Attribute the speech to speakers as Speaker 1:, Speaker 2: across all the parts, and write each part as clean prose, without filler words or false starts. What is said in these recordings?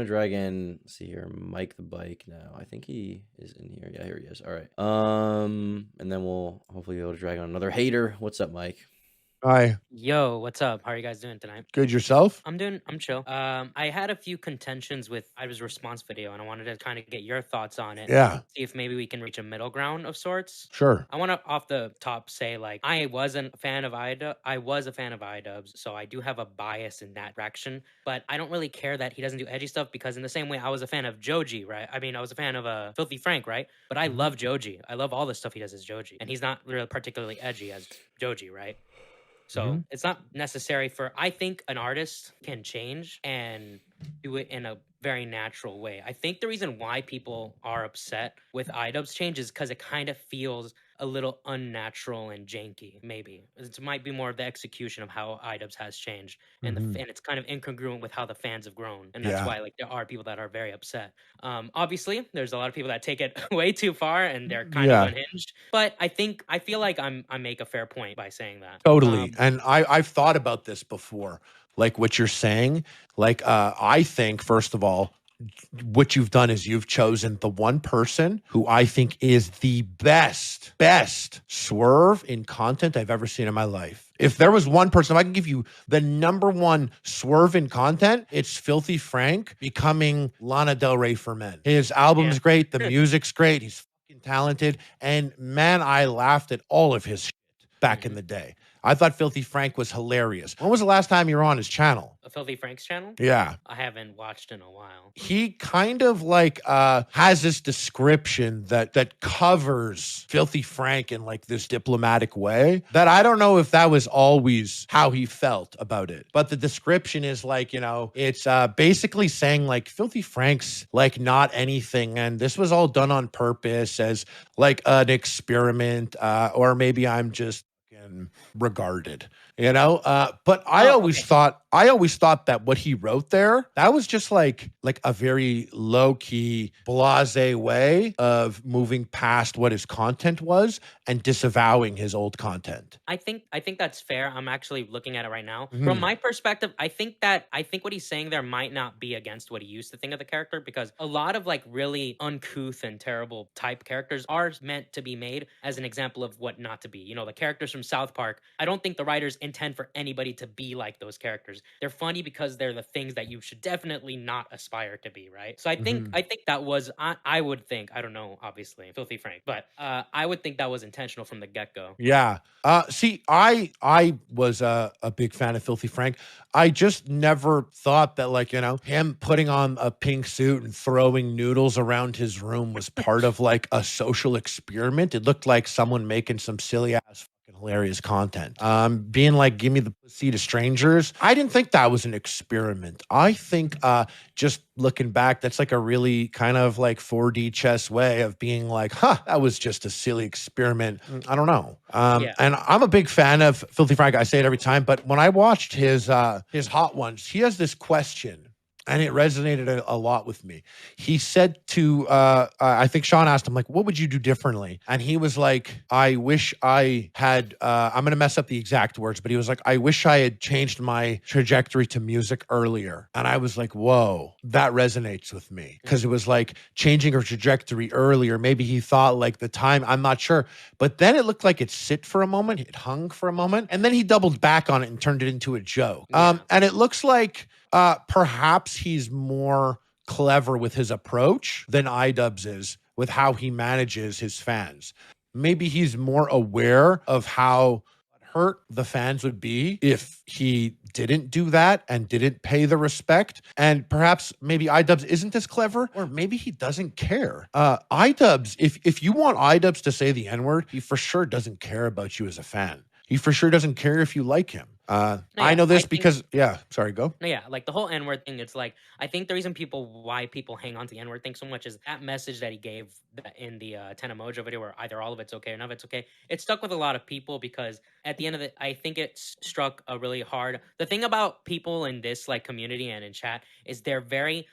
Speaker 1: gonna drag in. Let's see here, Mike the Bike. Now I think he is in here. Yeah, here he is. All right. And then we'll hopefully be able to drag on another hater. What's up, Mike?
Speaker 2: Hi.
Speaker 3: Yo, what's up? How are you guys doing tonight?
Speaker 2: Good yourself?
Speaker 3: I'm chill. I had a few contentions with Ida's response video, and I wanted to kind of get your thoughts on it.
Speaker 2: Yeah,
Speaker 3: See if maybe we can reach a middle ground of sorts.
Speaker 2: sure.
Speaker 3: I want to off the top say like I wasn't a fan of Ida. I was a fan of iDubbbz, so I do have a bias in that direction. But I don't really care that he doesn't do edgy stuff because in the same way I was a fan of Joji, right? I mean, I was a fan of Filthy Frank, right? But I
Speaker 2: Mhm.
Speaker 3: love Joji. I love all the stuff he does as Joji, and he's not really particularly edgy as Joji, right? So
Speaker 2: Mhm.
Speaker 3: it's not necessary for, I think an artist can change and do it in a very natural way. I think the reason why people are upset with iDubbbz change is because it kind of feels a little unnatural and janky, maybe. It might be more of the execution of how iDubbbz has changed. And
Speaker 2: Mhm.
Speaker 3: and it's kind of incongruent with how the fans have grown. And that's
Speaker 2: Yeah.
Speaker 3: why like there are people that are very upset. Obviously, there's a lot of people that take it way too far and they're kind of
Speaker 2: Yeah,
Speaker 3: unhinged. But I feel like I make a fair point by saying that.
Speaker 2: totally. And I've thought about this before. Like what you're saying. Like I think first of all, what you've done is you've chosen the one person who I think is the best swerve in content I've ever seen in my life. If there was one person, if I can give you the number one swerve in content, it's Filthy Frank becoming Lana Del Rey for men. His album's
Speaker 3: Yeah.
Speaker 2: great, the music's great, he's fucking talented, and man, I laughed at all of his shit back in
Speaker 3: Mhm.
Speaker 2: the day. I thought Filthy Frank was hilarious. When was the last time you were on his channel?
Speaker 3: A Filthy Frank's channel?
Speaker 2: Yeah.
Speaker 3: I haven't watched in a while.
Speaker 2: He kind of like has this description that covers Filthy Frank in like this diplomatic way that I don't know if that was always how he felt about it. But the description is like, it's basically saying like Filthy Frank's like not anything, and this was all done on purpose as like an experiment, or maybe I'm just fucking regarded. But I
Speaker 3: Oh,
Speaker 2: always
Speaker 3: okay.
Speaker 2: thought that what he wrote there, that was just like a very low-key blase way of moving past what his content was and disavowing his old content.
Speaker 3: I think that's fair. I'm actually looking at it right now. From
Speaker 2: Mhm.
Speaker 3: my perspective, I think what he's saying there might not be against what he used to think of the character because a lot of like really uncouth and terrible type characters are meant to be made as an example of what not to be. You know, the characters from South Park, I don't think the writers intend for anybody to be like those characters. They're funny because they're the things that you should definitely not aspire to be, right? So
Speaker 2: Mhm.
Speaker 3: I think that was I would think, I don't know, obviously, Filthy Frank, but I would think that was intentional from the get-go.
Speaker 2: Yeah. See, I was a big fan of Filthy Frank. I just never thought that like, him putting on a pink suit and throwing noodles around his room was part of like a social experiment. It looked like someone making some silly ass fucking hilarious content. Being like, give me the pussy to strangers. I didn't think that was an experiment. I think just looking back, that's like a really kind of like 4D chess way of being like, that was just a silly experiment. I don't know.
Speaker 3: Yeah.
Speaker 2: And I'm a big fan of Filthy Frank. I say it every time, but when I watched his Hot Ones, he has this question. And it resonated a lot with me. He said to, I think Sean asked him, like, what would you do differently? And he was like, I wish I had, I'm going to mess up the exact words, but he was like, I wish I had changed my trajectory to music earlier. And I was like, whoa, that resonates with me. Because it was like changing her trajectory earlier. Maybe he thought like the time, I'm not sure. But then it looked like it sit for a moment, it hung for a moment, and then he doubled back on it and turned it into a joke.
Speaker 3: Yeah.
Speaker 2: And it looks like perhaps he's more clever with his approach than iDubbbz is with how he manages his fans. Maybe he's more aware of how hurt the fans would be if he didn't do that and didn't pay the respect. And perhaps maybe iDubbbz isn't as clever, or maybe he doesn't care. iDubbbz, if you want iDubbbz to say the N-word, he for sure doesn't care about you as a fan. He for sure doesn't care if you like him.
Speaker 3: No,
Speaker 2: I
Speaker 3: yeah,
Speaker 2: know
Speaker 3: I
Speaker 2: this
Speaker 3: think
Speaker 2: because, yeah, sorry, go.
Speaker 3: no, yeah, like the whole N-word thing, it's like I think the reason why people hang on to the N-word thing so much is that message that he gave in the 10 Mojo video where either all of it's okay or none of it's okay. It stuck with a lot of people because at the end of it, I think it struck a really hard. The thing about people in this like community and in chat is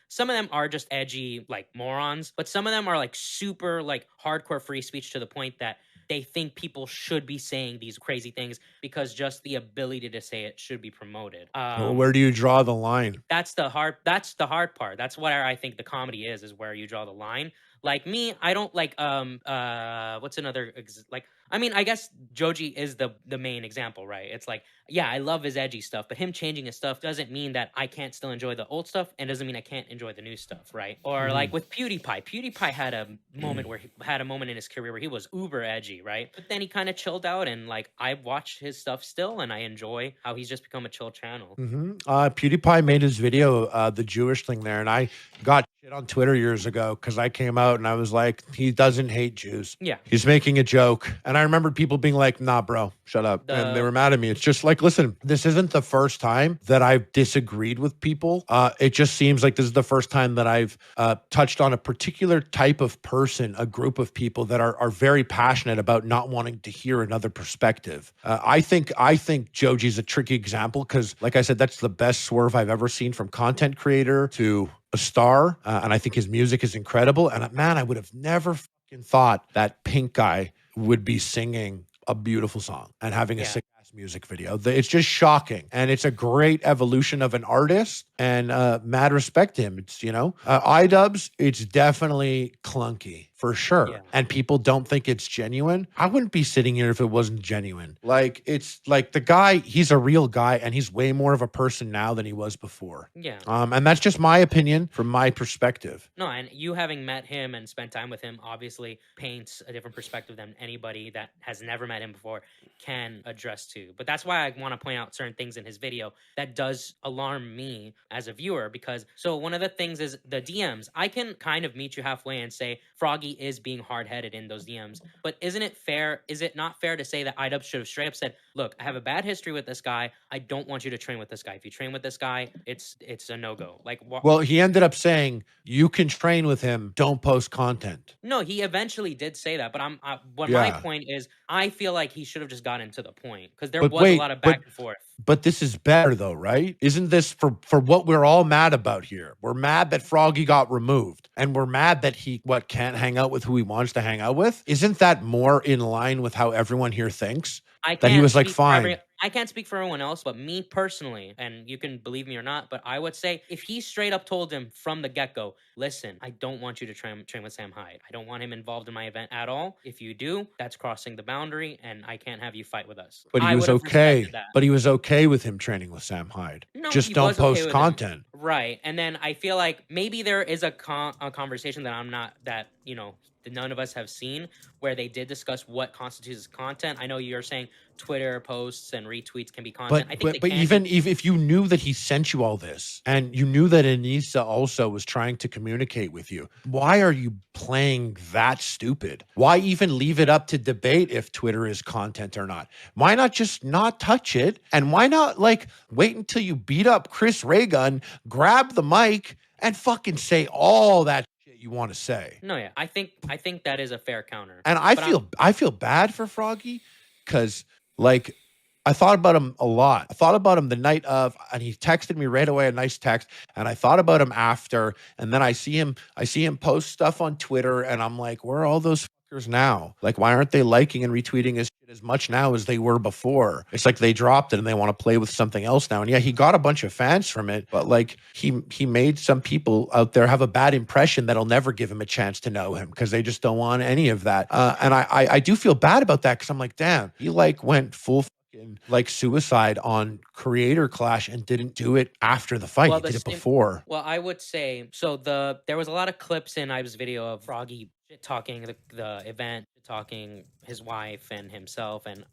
Speaker 3: some of them are just edgy like morons, but some of them are like super like hardcore free speech to the point that they think people should be saying these crazy things because just the ability to say it should be promoted.
Speaker 2: Well, where do you draw the line?
Speaker 3: That's the hard part. That's what I think the comedy is where you draw the line. Like me, I don't like what's another like, I mean, I guess Joji is the main example, right? It's like, yeah, I love his edgy stuff, but him changing his stuff doesn't mean that I can't still enjoy the old stuff, and doesn't mean I can't enjoy the new stuff, right? Or like with PewDiePie. PewDiePie had a moment where he had a moment in his career where he was uber edgy, right? But then he kind of chilled out, and like I watch his stuff still, and I enjoy how he's just become a chill channel.
Speaker 2: PewDiePie made his video, the Jewish thing there, and I got shit on Twitter years ago because I came out and I was like, he doesn't hate Jews.
Speaker 3: Yeah.
Speaker 2: He's making a joke. And I remember people being like, nah, bro, shut up. And they were mad at me. It's just like, listen, this isn't the first time that I've disagreed with people. It just seems like this is the first time that I've touched on a particular type of person, a group of people that are very passionate about not wanting to hear another perspective. I think Joji's a tricky example because, like I said, that's the best swerve I've ever seen from content creator to a star. And I think his music is incredible. And man, I would have never fucking thought that Pink guy would be singing a beautiful song and having a sick ass music video. It's just shocking. And it's a great evolution of an artist, and mad respect to him. It's, iDubbbz, it's definitely clunky for sure.
Speaker 3: Yeah.
Speaker 2: And people don't think it's genuine. I wouldn't be sitting here if it wasn't genuine. Like, it's like the guy, he's a real guy, and he's way more of a person now than he was before.
Speaker 3: Yeah.
Speaker 2: And that's just my opinion from my perspective.
Speaker 3: No, and you having met him and spent time with him obviously paints a different perspective than anybody that has never met him before can address to. But that's why I want to point out certain things in his video that does alarm me as a viewer, because so one of the things is the DMs. I can kind of meet you halfway and say Froggy is being hard-headed in those DMs, but isn't it fair? Is it not fair to say that iDubbbz should have straight up said, look, I have a bad history with this guy. I don't want you to train with this guy. If you train with this guy, it's a no-go. Like,
Speaker 2: well, he ended up saying, you can train with him, don't post content.
Speaker 3: No, he eventually did say that, but my point is, I feel like he should have just gotten to the point, because there was a lot of back and forth.
Speaker 2: But this is better though, right? Isn't this for what we're all mad about here? We're mad that Froggy got removed, and we're mad that he can't hang out with who he wants to hang out with. Isn't that more in line with how everyone here thinks? That he was like, fine.
Speaker 3: I can't speak for everyone else, but me personally, and you can believe me or not, but I would say if he straight up told him from the get-go, listen, I don't want you to train with Sam Hyde. I don't want him involved in my event at all. If you do, that's crossing the boundary, and I can't have you fight with us.
Speaker 2: But he was okay. But he was okay with him training with Sam Hyde.
Speaker 3: No,
Speaker 2: just don't post content.
Speaker 3: Right. And then I feel like maybe there is a conversation that none of us have seen, where they did discuss what constitutes as content. I know you're saying Twitter posts and retweets can be content.
Speaker 2: But even if you knew that he sent you all this, and you knew that Anissa also was trying to communicate with you, why are you playing that stupid? Why even leave it up to debate if Twitter is content or not? Why not just not touch it? And why not wait until you beat up Chris Raygun, grab the mic, and fucking say all that you want to say?
Speaker 3: No, yeah, I think that is a fair counter.
Speaker 2: And I feel bad for Froggy, because I thought about him a lot. I thought about him the night of, and he texted me right away, a nice text, and I thought about him after, and then I see him post stuff on Twitter, and I'm like, where are all those fuckers now? Like, why aren't they liking and retweeting his shit as much now as they were before? It's like they dropped it and they want to play with something else now. And yeah, he got a bunch of fans from it, but he made some people out there have a bad impression that'll never give him a chance to know him, because they just don't want any of that. And I do feel bad about that, because I'm like, damn, he went full suicide on Creator Clash and didn't do it after the fight. He did it before.
Speaker 3: Well, I would say, so there was a lot of clips in iDubbbz video of Froggy talking the event, talking his wife and himself, and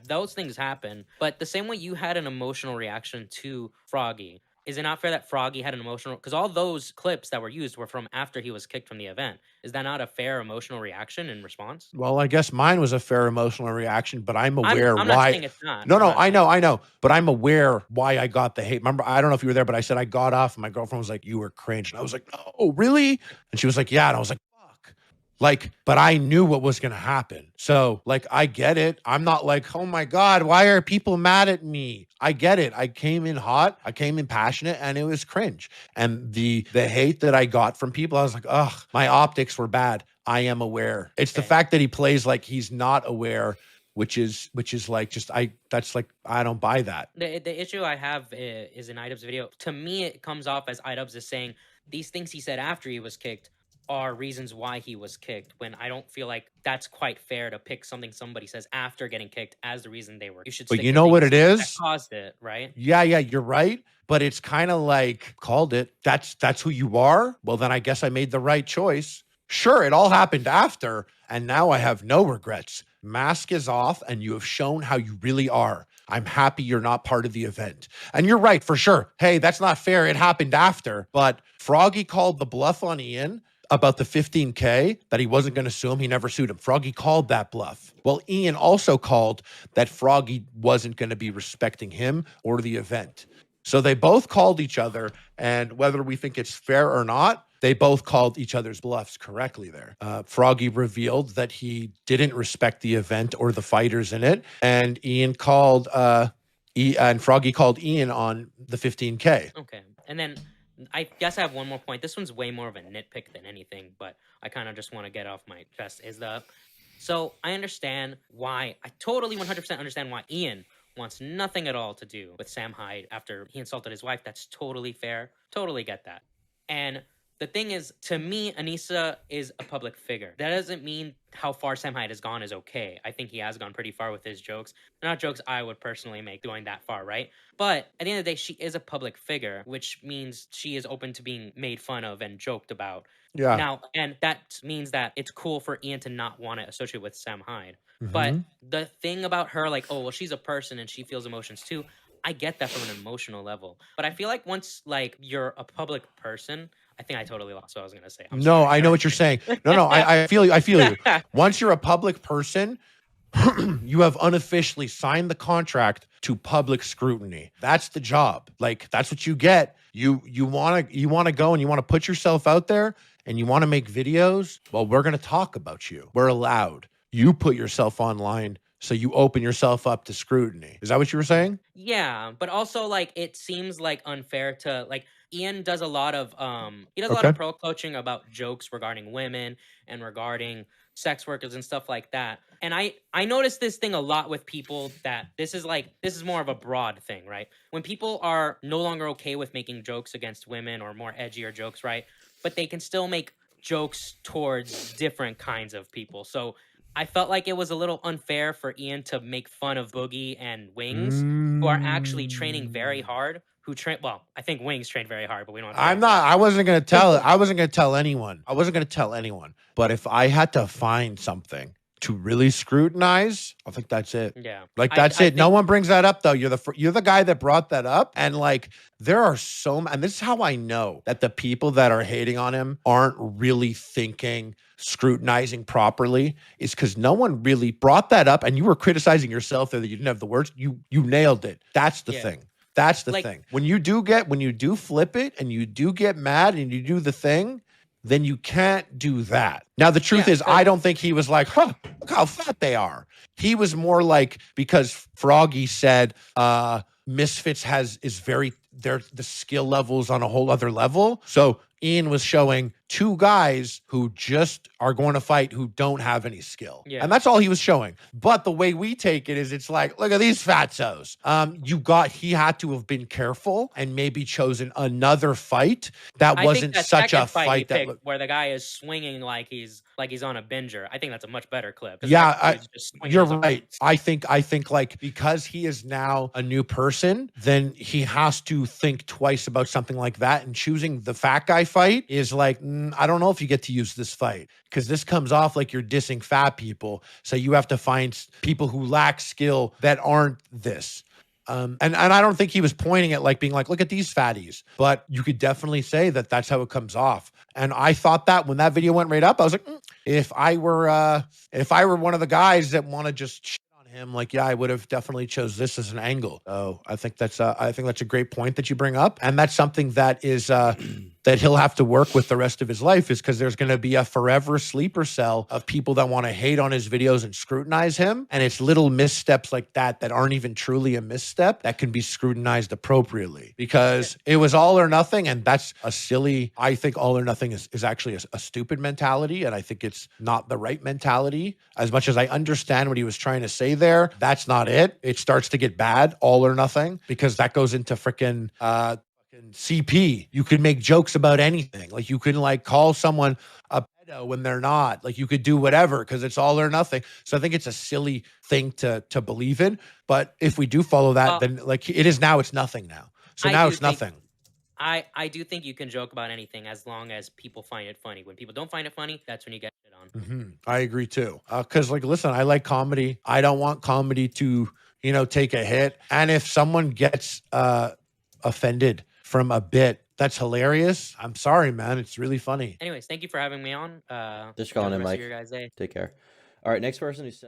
Speaker 3: those things happen. But the same way you had an emotional reaction to Froggy, is it not fair that Froggy had an emotional, because all those clips that were used were from after he was kicked from the event? Is that not a fair emotional reaction in response?
Speaker 2: Well, I guess mine was a fair emotional reaction, but I'm aware
Speaker 3: I'm
Speaker 2: why.
Speaker 3: not saying it's not.
Speaker 2: No, I know, but I'm aware why I got the hate. Remember, I don't know if you were there, but I said I got off, and my girlfriend was like, "You were cringe," and I was like, "Oh, really?" And she was like, "Yeah," and I was like, but I knew what was going to happen. So I get it. I'm not like, oh my God, why are people mad at me? I get it. I came in hot. I came in passionate, and it was cringe. And the hate that I got from people, I was like, ugh, my optics were bad. I am aware. It's the
Speaker 3: Okay.
Speaker 2: fact that he plays like he's not aware, which is like just that's like I don't buy that.
Speaker 3: The issue I have is in iDubbbz video. To me, it comes off as iDubbbz is saying these things he said after he was kicked are reasons why he was kicked, when I don't feel like that's quite fair to pick something somebody says after getting kicked as the reason they were. You should
Speaker 2: But
Speaker 3: stick
Speaker 2: you
Speaker 3: to
Speaker 2: know what
Speaker 3: things
Speaker 2: it
Speaker 3: that
Speaker 2: is?
Speaker 3: caused it, right?
Speaker 2: Yeah, you're right. But it's kind of like called it. That's who you are. Well, then I guess I made the right choice. Sure, it all happened after, and now I have no regrets. Mask is off, and you have shown how you really are. I'm happy you're not part of the event. And you're right, for sure. Hey, that's not fair. It happened after. But Froggy called the bluff on Ian about the 15K, that he wasn't going to sue him. He never sued him. Froggy called that bluff. Well, Ian also called that Froggy wasn't going to be respecting him or the event. So they both called each other, and whether we think it's fair or not, they both called each other's bluffs correctly there. Froggy revealed that he didn't respect the event or the fighters in it, and Ian called and Froggy called Ian on the 15K.
Speaker 3: Okay. And then I guess I have one more point. This one's way more of a nitpick than anything, but I kind of just want to get off my chest. So I understand why, I totally 100% understand why Ian wants nothing at all to do with Sam Hyde after he insulted his wife. That's totally fair. Totally get that. And the thing is, to me, Anissa is a public figure. That doesn't mean how far Sam Hyde has gone is okay. I think he has gone pretty far with his jokes. They're not jokes I would personally make going that far, right? But at the end of the day, she is a public figure, which means she is open to being made fun of and joked about.
Speaker 2: Yeah.
Speaker 3: Now, and that means that it's cool for Ian to not want to associate with Sam Hyde. But the thing about her, like, oh, well, she's a person and she feels emotions too. I get that from an emotional level. But I feel like once, like, you're a public person, I think I totally lost what I was going to say. I'm
Speaker 2: No,
Speaker 3: sorry.
Speaker 2: I know what you're saying. No, I feel you. I feel you. Once you're a public person, you have unofficially signed the contract to public scrutiny. That's the job. Like, that's what you get. You want to go and you want to put yourself out there and you want to make videos. Well, we're going to talk about you. We're allowed. You put yourself online, so you open yourself up to scrutiny. Is that what you were saying?
Speaker 3: Yeah, but also, like, it seems like unfair to, like, Ian does a lot of he does a lot of pro coaching about jokes regarding women and regarding sex workers and stuff like that. And I noticed this thing a lot with people, that this is more of a broad thing, right? When people are no longer okay with making jokes against women or more edgier jokes, right? But they can still make jokes towards different kinds of people. So I felt like it was a little unfair for Ian to make fun of Boogie and Wings, who are actually training very hard. Well, I think Wings trained very hard, but we don't.
Speaker 2: I wasn't going to tell. I wasn't going to tell anyone. But if I had to find something to really scrutinize, I think that's it.
Speaker 3: Yeah,
Speaker 2: like that's it. No one brings that up though. You're the guy that brought that up, and like there are and this is how I know that the people that are hating on him aren't really thinking, scrutinizing properly, is because no one really brought that up, and you were criticizing yourself that you didn't have the words. You nailed it. That's the thing. That's the thing. When you do flip it and you do get mad and you do the thing, then you can't do that. Now, the truth is, I don't think he was like, look how fat they are. He was more like, because Froggy said Misfits the skill levels on a whole other level. So Ian was showing two guys who just are going to fight who don't have any skill. Yeah. And that's all he was showing. But the way we take it is, it's like, look at these fatzos. He had to have been careful and maybe chosen another fight that wasn't such a fight
Speaker 3: where the guy is swinging like he's on a binger. I think that's a much better clip.
Speaker 2: Yeah, you're right. I think like, because he is now a new person, then he has to think twice about something like that, and choosing the fat guy fight is like, I don't know if you get to use this fight, because this comes off like you're dissing fat people. So you have to find people who lack skill that aren't this. And I don't think he was pointing at like being like, look at these fatties, but you could definitely say that that's how it comes off. And I thought that when that video went right up, I was like, if I were one of the guys that want to just shit on him, like, yeah, I would have definitely chose this as an angle. So I think that's a great point that you bring up, and that's something that is that he'll have to work with the rest of his life is because there's going to be a forever sleeper cell of people that want to hate on his videos and scrutinize him. And it's little missteps like that aren't even truly a misstep that can be scrutinized appropriately, because it was all or nothing. And that's a silly, I think all or nothing is actually a stupid mentality. And I think it's not the right mentality. As much as I understand what he was trying to say there, that's not it. It starts to get bad, all or nothing, because that goes into freaking CP. You could make jokes about anything. Like you can like call someone a pedo when they're not. Like you could do whatever because it's all or nothing. So I think it's a silly thing to believe in. But if we do follow that, then like it is now, it's nothing now. So now it's nothing.
Speaker 3: I do think you can joke about anything as long as people find it funny. When people don't find it funny, that's when you get shit on.
Speaker 2: I agree too. Because like, listen, I like comedy. I don't want comedy to, you know, take a hit. And if someone gets offended from a bit that's hilarious, I'm sorry, man. It's really funny.
Speaker 3: Anyways, thank you for having me on.
Speaker 1: Just calling in, Mike.
Speaker 3: Your guys' day.
Speaker 1: Take care. All right, next person who said